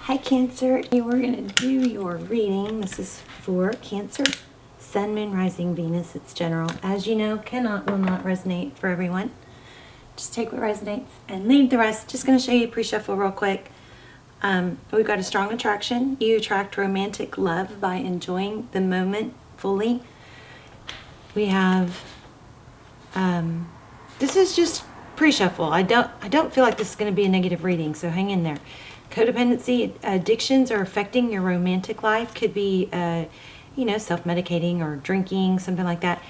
Hi Cancer, you are going to do your reading. This is for Cancer, Sun, Moon, Rising, Venus. It's general. As you know, will not resonate for everyone. Just take what resonates and leave the rest. Just going to show you a pre-shuffle real quick. We've got a strong attraction. You attract romantic love by enjoying the moment fully. We have, this is just pre-shuffle. I don't feel like this is going to be a negative reading, so hang in there. Codependency, addictions are affecting your romantic life. Could be, self-medicating or drinking, something like that.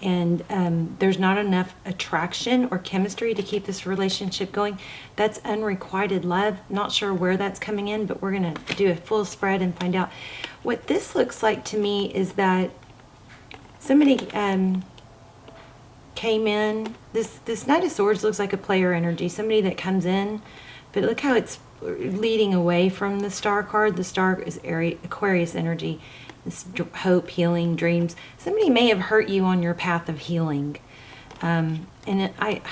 And there's not enough attraction or chemistry to keep this relationship going. That's unrequited love. Not sure where that's coming in, but we're going to do a full spread and find out. What this looks like to me is that somebody came in. This Knight of Swords looks like a player energy, somebody that comes in, but look how it's leading away from the Star card. The Star is Aquarius energy. This hope, healing, dreams. Somebody may have hurt you on your path of healing. I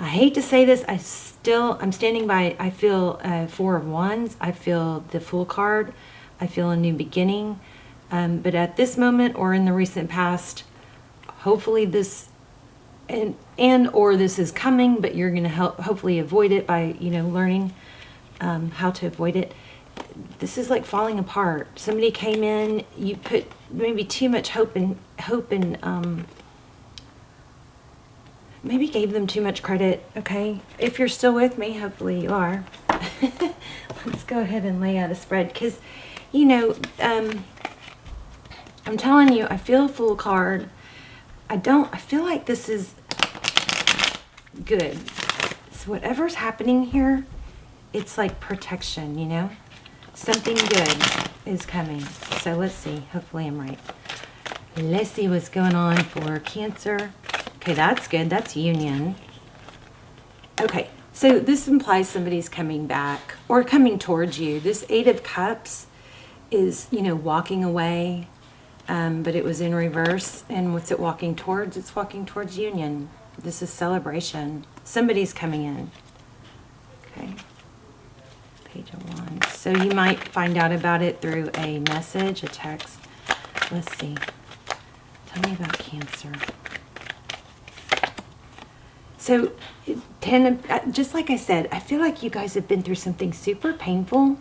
hate to say this, I'm standing by. I feel Four of Wands. I feel the Fool card. I feel a new beginning. But at this moment or in the recent past, hopefully this or this is coming, but you're going to hopefully avoid it by, learning how to avoid it. This is like falling apart. Somebody came in, you put maybe too much hope and maybe gave them too much credit. Okay, if you're still with me, hopefully you are. Let's go ahead and lay out a spread, because I'm telling you, I feel a Fool card. I feel like this is good. So whatever's happening here, it's like protection, Something good is coming. So let's see. Hopefully I'm right. Let's see what's going on for Cancer. Okay, that's good. That's union. Okay, so this implies somebody's coming back or coming towards you. This Eight of Cups is, walking away, but it was in reverse. And what's it walking towards? It's walking towards union. This is celebration. Somebody's coming in. Okay. Page of Wands. So you might find out about it through a message, a text. Let's see. Tell me about Cancer. So, just like I said, I feel like you guys have been through something super painful.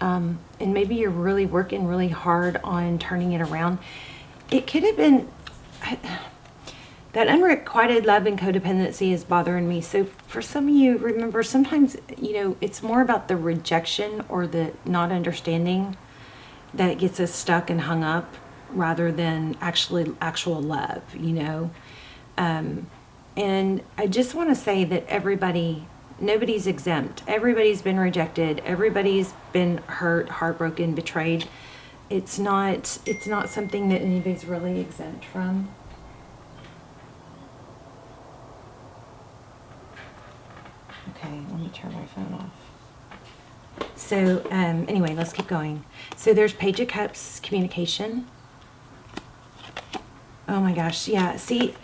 And maybe you're really working really hard on turning it around. It could have been... that unrequited love and codependency is bothering me. So for some of you, remember, sometimes, it's more about the rejection or the not understanding that gets us stuck and hung up rather than actual love, And I just want to say that nobody's exempt. Everybody's been rejected. Everybody's been hurt, heartbroken, betrayed. It's not something that anybody's really exempt from. Okay, let me turn my phone off. So, anyway, let's keep going. So there's Page of Cups, communication. Oh my gosh, yeah. See,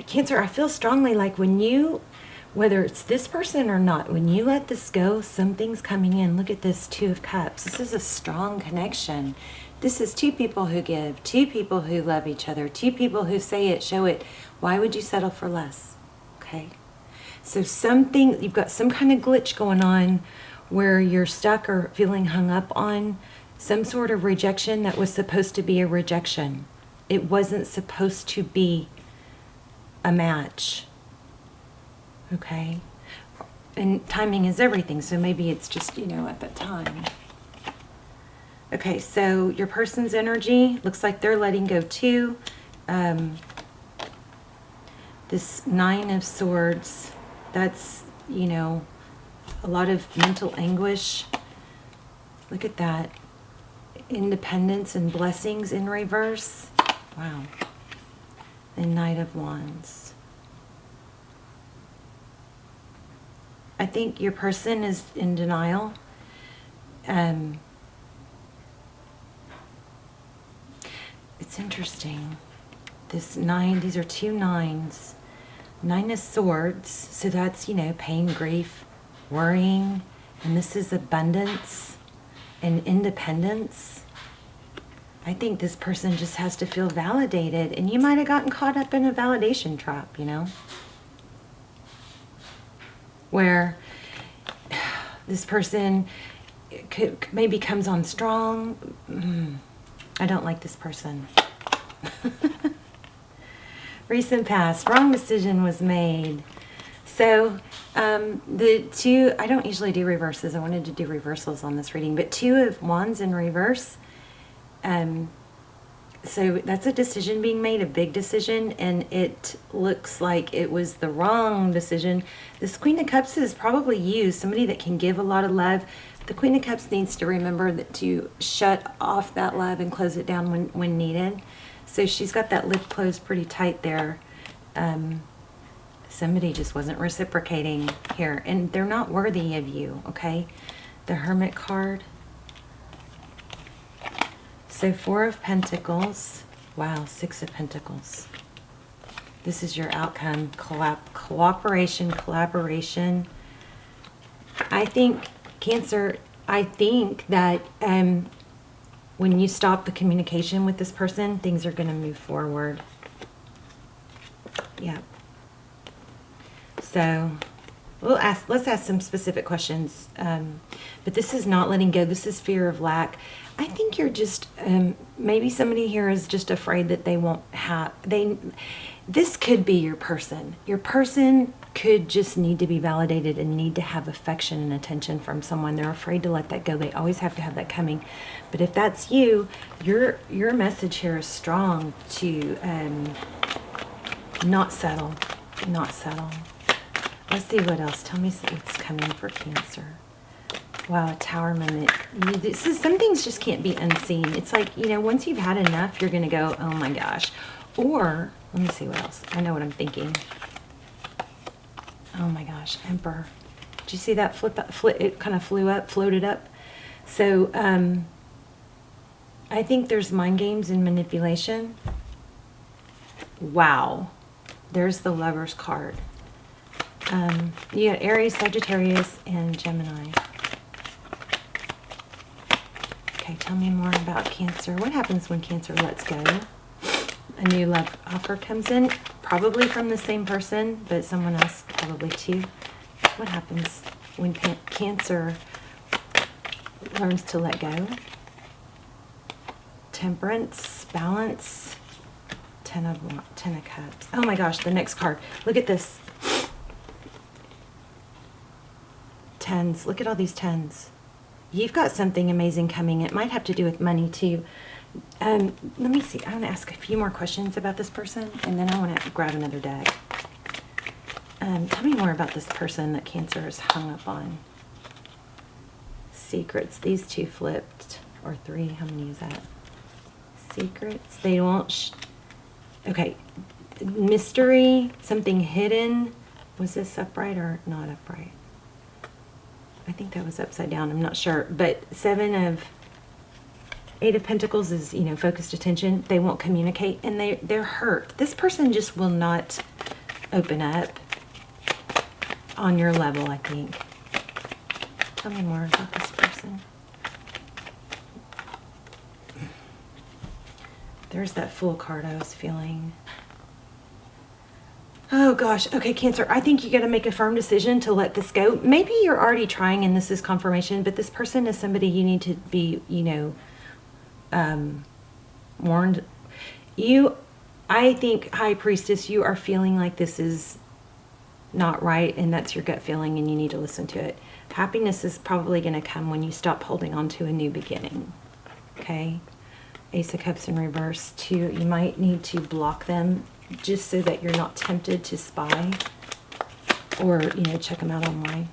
Cancer, I feel strongly like whether it's this person or not, when you let this go, something's coming in. Look at this Two of Cups. This is a strong connection. This is two people who give, two people who love each other, two people who say it, show it. Why would you settle for less? Okay. So you've got some kind of glitch going on where you're stuck or feeling hung up on some sort of rejection that was supposed to be a rejection. It wasn't supposed to be a match. Okay? And timing is everything, so maybe it's just, at that time. Okay, so your person's energy looks like they're letting go too. This Nine of Swords, that's, a lot of mental anguish. Look at that. Independence and blessings in reverse. Wow. And Knight of Wands. I think your person is in denial. It's interesting. This 9, these are two 9s. 9 of Swords, so that's, pain, grief, worrying, And this is abundance and independence. I think this person just has to feel validated, and you might have gotten caught up in a validation trap, you know, where this person maybe comes on strong. I don't like this person. Recent past, wrong decision was made. So the two, I don't usually do reverses. I wanted to do reversals on this reading, but 2 of Wands in reverse. So that's a decision being made, a big decision, and it looks like it was the wrong decision. This Queen of Cups is probably you, somebody that can give a lot of love. The Queen of Cups needs to remember that to shut off that love and close it down when needed. So she's got that lip closed pretty tight there. Somebody just wasn't reciprocating here, and they're not worthy of you, okay? The Hermit card. So 4 of Pentacles. Wow, 6 of Pentacles. This is your outcome. Cooperation, collaboration. I think, Cancer, I think that when you stop the communication with this person, things are going to move forward. Yeah. So let's ask some specific questions. But this is not letting go. This is fear of lack. I think you're just, maybe somebody here is just afraid that they won't have, this could be your person. Your person could just need to be validated and need to have affection and attention from someone. They're afraid to let that go. They always have to have that coming. But if that's you, your message here is strong to not settle. Not settle. Let's see what else. Tell me what's coming for Cancer. Wow, a Tower moment. Some things just can't be unseen. It's like, you know, once you've had enough, you're going to go, oh my gosh. Or, let me see what else. I know what I'm thinking. Oh my gosh, Emperor. Did you see that it kind of floated up. So, I think there's mind games and manipulation. Wow. There's the Lover's card. You got Aries, Sagittarius, and Gemini. Okay, tell me more about Cancer. What happens when Cancer lets go? A new love offer comes in, probably from the same person, but someone else probably too. What happens when Cancer learns to let go? Temperance, balance, Ten of Cups. Oh my gosh, the next card. Look at this. Tens. Look at all these tens. You've got something amazing coming. It might have to do with money too. Let me see. I want to ask a few more questions about this person, and then I want to grab another deck. Tell me more about this person that Cancer is hung up on. Secrets. These 2 flipped. Or 3. How many is that? Secrets. They won't... Okay. Mystery. Something hidden. Was this upright or not upright? I think that was upside down. I'm not sure. But 8 of Pentacles is, you know, focused attention. They won't communicate, and they're hurt. This person just will not open up on your level, I think. Tell me more about this person. There's that Fool card I was feeling. Oh gosh. Okay, Cancer, I think you got to make a firm decision to let this go. Maybe you're already trying and this is confirmation, but this person is somebody you need to be, you know, warned. I think, High Priestess, you are feeling like this is not right, and that's your gut feeling, and you need to listen to it. Happiness is probably going to come when you stop holding on to a new beginning. Okay? Ace of Cups in reverse. 2, you might need to block them just so that you're not tempted to spy or, you know, check them out online.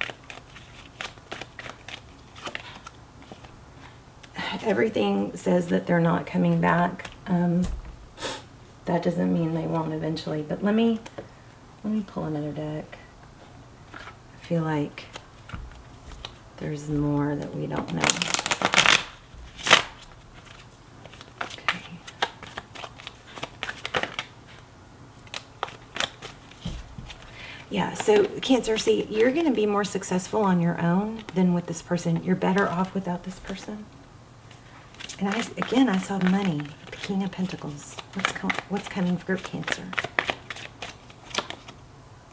Everything says that they're not coming back. That doesn't mean they won't eventually, but let me pull another deck. I feel like there's more that we don't know. Yeah, so Cancer, see, you're going to be more successful on your own than with this person. You're better off without this person. And I saw money, the King of Pentacles. What's coming for Cancer?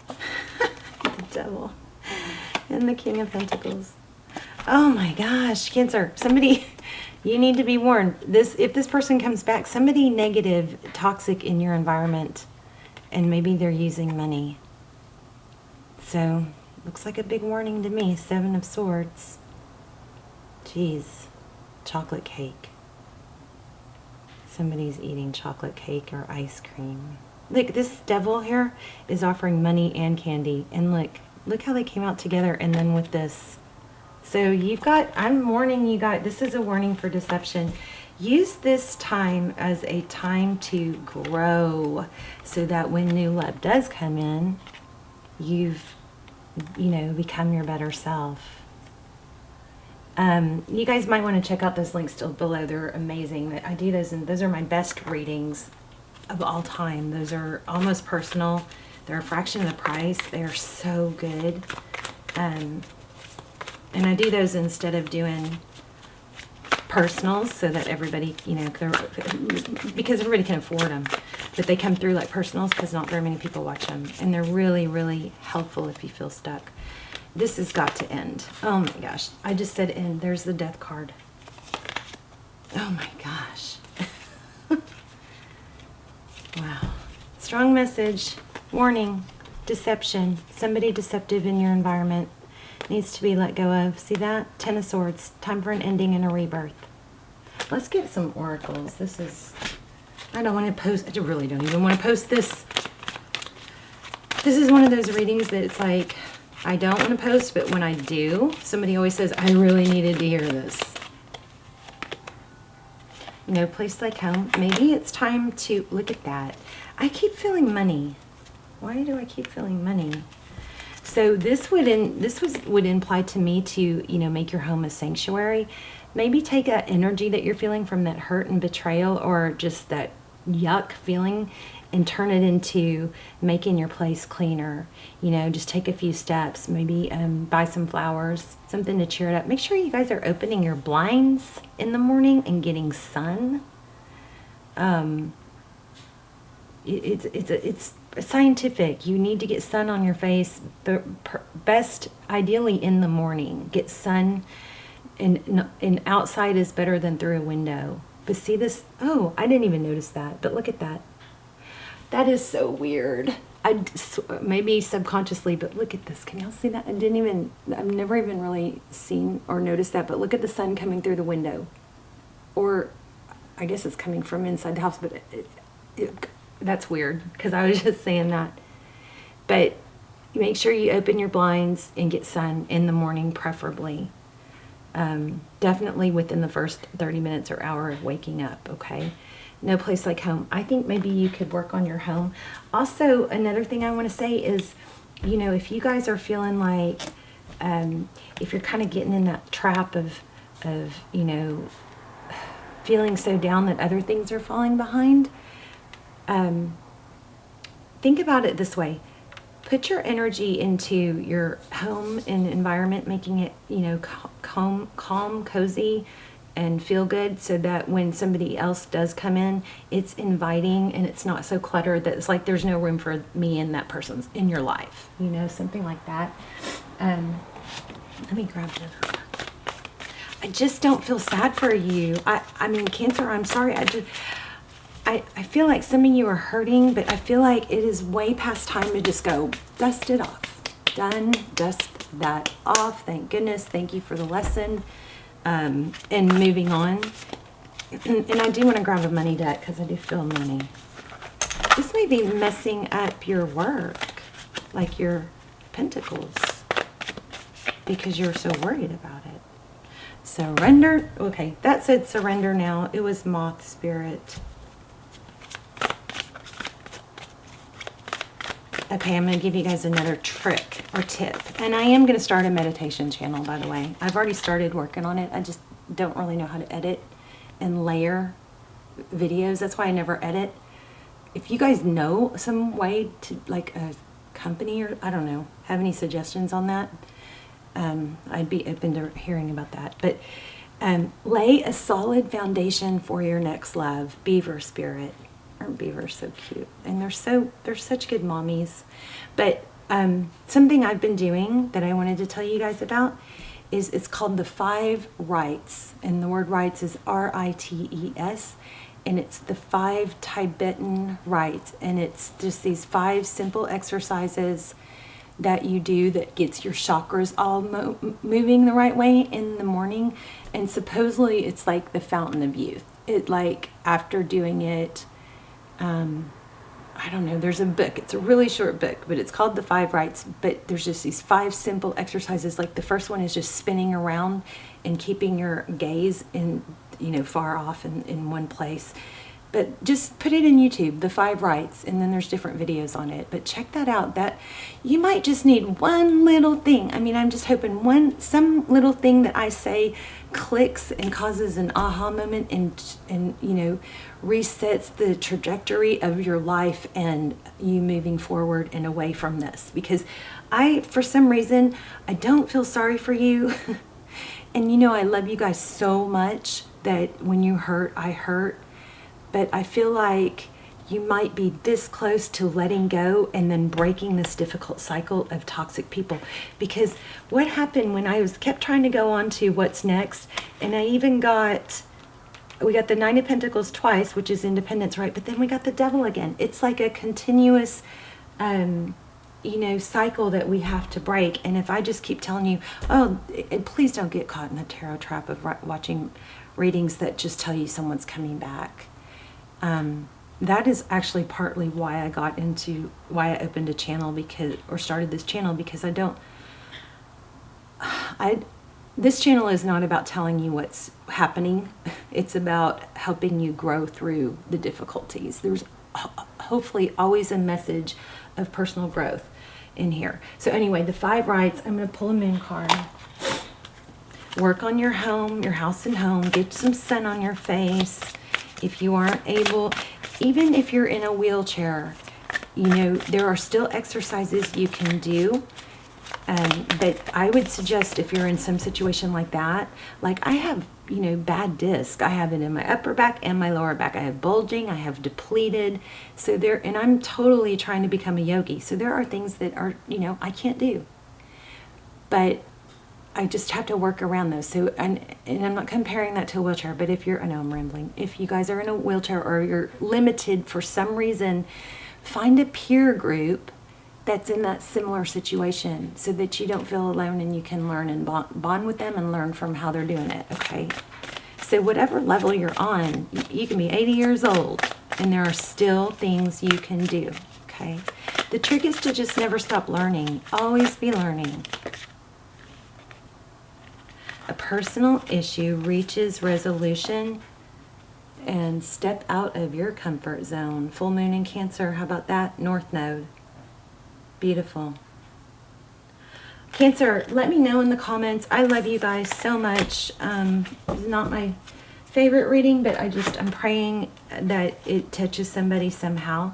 The Devil and the King of Pentacles. Oh my gosh, Cancer, somebody, you need to be warned. If this person comes back, somebody negative, toxic in your environment, and maybe they're using money. So, looks like a big warning to me. 7 of Swords. Jeez. Chocolate cake. Somebody's eating chocolate cake or ice cream. Look, this devil here is offering money and candy. And look how they came out together, and then with this. So I'm warning you guys, this is a warning for deception. Use this time as a time to grow so that when new love does come in, you've, become your better self. You guys might want to check out those links still below. They're amazing. I do those, and those are my best readings of all time. Those are almost personal. They're a fraction of the price. They are so good. And I do those instead of doing personals so that everybody, because everybody can afford them. But they come through like personals because not very many people watch them. And they're really, really helpful if you feel stuck. This has got to end. Oh my gosh. I just said end. There's the death card. Oh my gosh. Wow. Strong message. Warning. Deception. Somebody deceptive in your environment needs to be let go of. See that? 10 of Swords. Time for an ending and a rebirth. Let's get some oracles. I don't want to post. I really don't even want to post this. This is one of those readings that it's like, I don't want to post, but when I do, somebody always says, I really needed to hear this. No place like home. Maybe it's time to, look at that. I keep feeling money. Why do I keep feeling money? So this would imply to me to, make your home a sanctuary. Maybe take that energy that you're feeling from that hurt and betrayal or just that yuck feeling and turn it into making your place cleaner. Just take a few steps. Maybe buy some flowers, something to cheer it up. Make sure you guys are opening your blinds in the morning and getting sun. It's scientific. You need to get sun on your face. Best, ideally in the morning. Get sun, and outside is better than through a window. But see this? Oh, I didn't even notice that. But look at that. That is so weird. Maybe subconsciously, but look at this. Can y'all see that? I've never even really seen or noticed that, but look at the sun coming through the window. Or, I guess it's coming from inside the house, but that's weird, because I was just saying that. But make sure you open your blinds and get sun in the morning, preferably. Definitely within the first 30 minutes or hour of waking up, okay? No place like home. I think maybe you could work on your home. Also, another thing I want to say is, if you guys are feeling like, if you're kind of getting in that trap of feeling so down that other things are falling behind, think about it this way. Put your energy into your home and environment, making it, calm, cozy, and feel good, so that when somebody else does come in, it's inviting and it's not so cluttered that it's like there's no room for me and that person's in your life, something like that. Let me grab the, I just don't feel sad for you. I mean, Cancer, I'm sorry. I feel like some of you are hurting, but I feel like it is way past time to just go dust it off. Done. Dust that off. Thank goodness. Thank you for the lesson. And moving on. And I do want to grab a money deck because I do feel money. This may be messing up your work, like your pentacles, because you're so worried about it. Surrender. Okay, that said surrender now. It was moth spirit. Okay, I'm going to give you guys another trick or tip. And I am going to start a meditation channel, by the way. I've already started working on it. I just don't really know how to edit and layer videos. That's why I never edit. If you guys know some way to, like a company, or I don't know. Have any suggestions on that? I'd be open to hearing about that. But lay a solid foundation for your next love. Beaver spirit. Aren't beavers so cute? And they're such good mommies. But something I've been doing that I wanted to tell you guys about is it's called the 5 rites. And the word rites is R-I-T-E-S. And it's the 5 Tibetan rites. And it's just these 5 simple exercises that you do that gets your chakras all moving the right way in the morning. And supposedly it's like the fountain of youth. It, like, after doing it, I don't know, there's a book, it's a really short book, but it's called the 5 rites. But there's just these 5 simple exercises. Like the first one is just spinning around and keeping your gaze in, far off in one place. But just put it in YouTube, the 5 rites, and then there's different videos on it. But check that out. That you might just need one little thing. I mean, I'm just hoping some little thing that I say clicks and causes an aha moment and resets the trajectory of your life and you moving forward and away from this. Because for some reason, I don't feel sorry for you. And I love you guys so much that when you hurt, I hurt. But I feel like you might be this close to letting go and then breaking this difficult cycle of toxic people. Because what happened when I kept trying to go on to what's next, and we got the 9 of Pentacles twice, which is independence, right? But then we got the devil again. It's like a continuous, cycle that we have to break. And if I just keep telling you, please don't get caught in the tarot trap of watching readings that just tell you someone's coming back. That is actually partly why I opened a channel started this channel, because this channel is not about telling you what's happening. It's about helping you grow through the difficulties. There's hopefully always a message of personal growth in here. So anyway, the 5 rites, I'm going to pull a moon card. Work on your home, your house and home. Get some sun on your face. If you aren't able, even if you're in a wheelchair, there are still exercises you can do. But I would suggest, if you're in some situation like that, like I have, bad disc. I have it in my upper back and my lower back. I have bulging, I have depleted. And I'm totally trying to become a yogi. So there are things that are, I can't do. But I just have to work around those. So, and I'm not comparing that to a wheelchair, but I know I'm rambling. If you guys are in a wheelchair or you're limited for some reason, find a peer group that's in that similar situation so that you don't feel alone and you can learn and bond with them and learn from how they're doing it, okay? So whatever level you're on, you can be 80 years old and there are still things you can do, okay? The trick is to just never stop learning. Always be learning. A personal issue reaches resolution and step out of your comfort zone. Full moon in Cancer, how about that? North Node. Beautiful. Cancer, let me know in the comments. I love you guys so much. It's not my favorite reading, but I'm praying that it touches somebody somehow.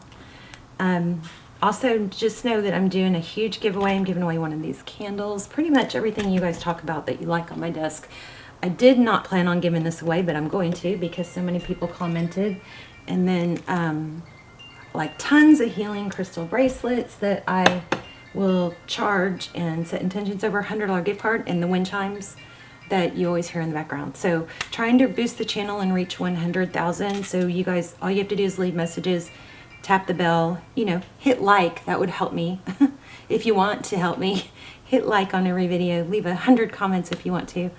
Also, just know that I'm doing a huge giveaway. I'm giving away one of these candles. Pretty much everything you guys talk about that you like on my desk. I did not plan on giving this away, but I'm going to because so many people commented. And then, like tons of healing crystal bracelets that I will charge and set intentions over. $100 gift card and the wind chimes that you always hear in the background. So trying to boost the channel and reach 100,000. So you guys, all you have to do is leave messages, tap the bell, hit like. That would help me. If you want to help me, hit like on every video. Leave 100 comments if you want to.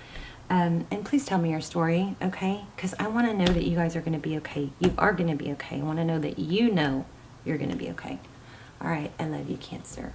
And please tell me your story, okay? Because I want to know that you guys are going to be okay. You are going to be okay. I want to know that you know you're going to be okay. All right, I love you, Cancer.